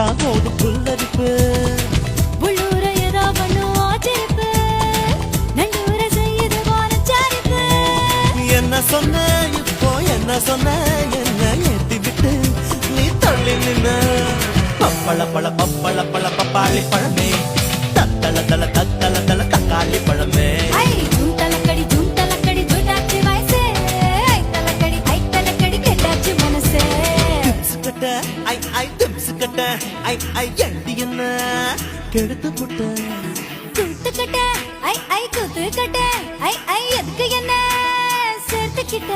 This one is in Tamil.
ஓடு புல்லரிப்பு உள்ளூர ஏதோ பண்ணும் ஆச்சரிப்பு நல்லூர செய்யுது வாரச்சாரிப்பு என்ன சொன்ன இப்போ என்ன சொன்ன என்ன ஏத்தி விட்டு நீ தள்ளி நின்ன பப்பள பழ பப்பாளி பழமே தத்தள தல தக்காளி பழமே ஜூண்டலக்கடி ஜூண்டாச்சு வயசே ஐ கெட்டாச்சு மனசே திம்சுக்கட்ட ஐ எண்டி என்ன கெடுத்து புட்ட கூத்துக்கட்ட ஐ கூத்துக்கட்ட ஐ எதுக்கு என்ன சேர்த்துக்கிட்ட